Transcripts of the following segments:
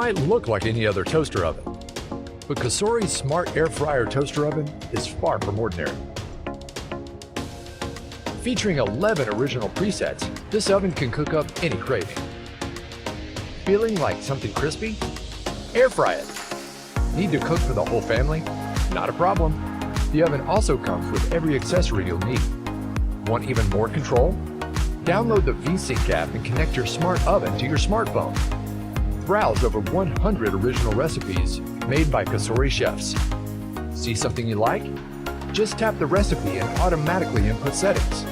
might look like any other toaster oven, but Cosori's Smart Air Fryer Toaster Oven is far from ordinary. Featuring 11 original presets, this oven can cook up any craving. Feeling like something crispy? Air fry it. Need to cook for the whole family? Not a problem. The oven also comes with every accessory you'll need. Want even more control? Download the VSync app and connect your smart oven to your smartphone. Browse over 100 original recipes made by Cosori chefs. See something you like? Just tap the recipe and automatically input settings,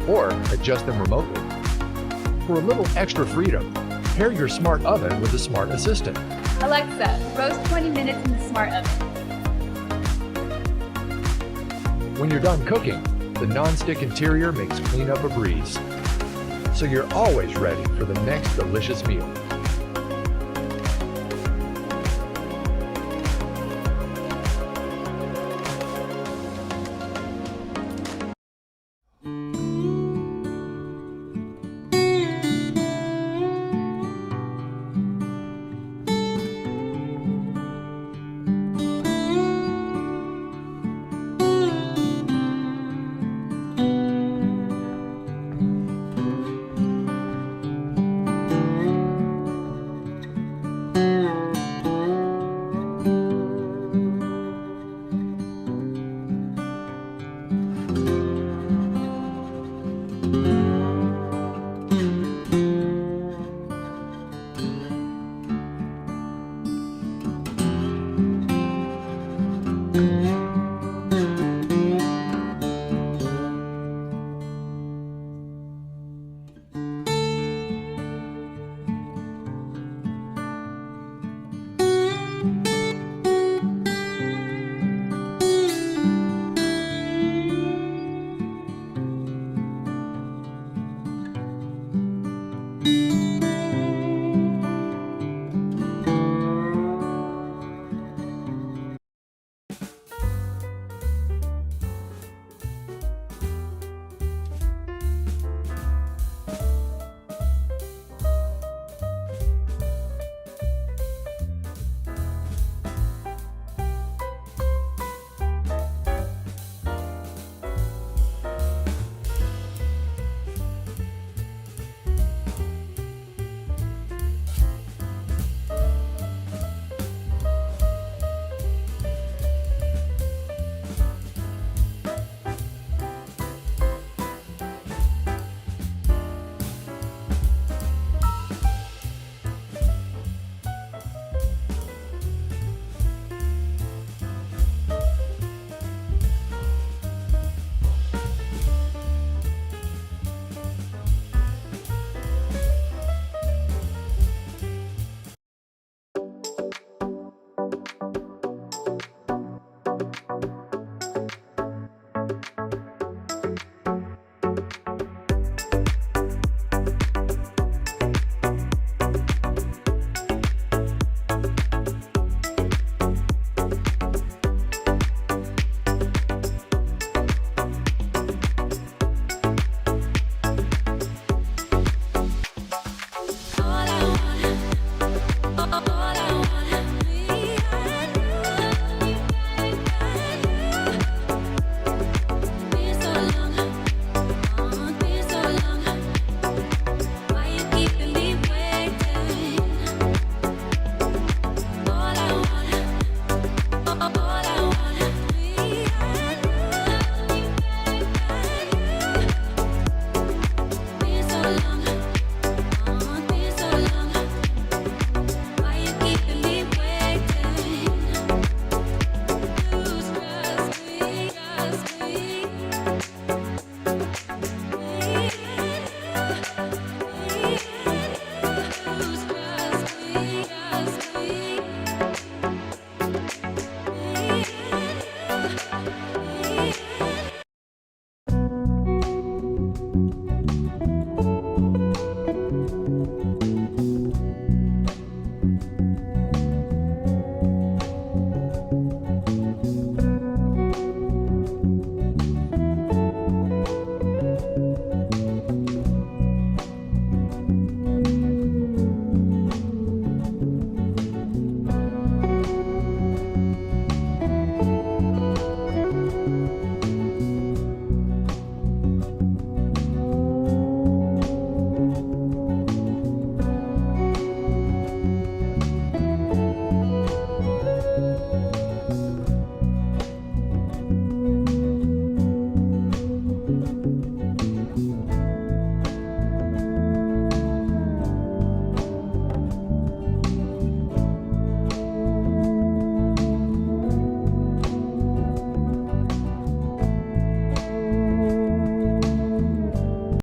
or adjust them remotely. For a little extra freedom, pair your smart oven with a smart assistant. Alexa, roast 20 minutes in the smart oven. When you're done cooking, the non-stick interior makes cleanup a breeze. So you're always ready for the next delicious meal.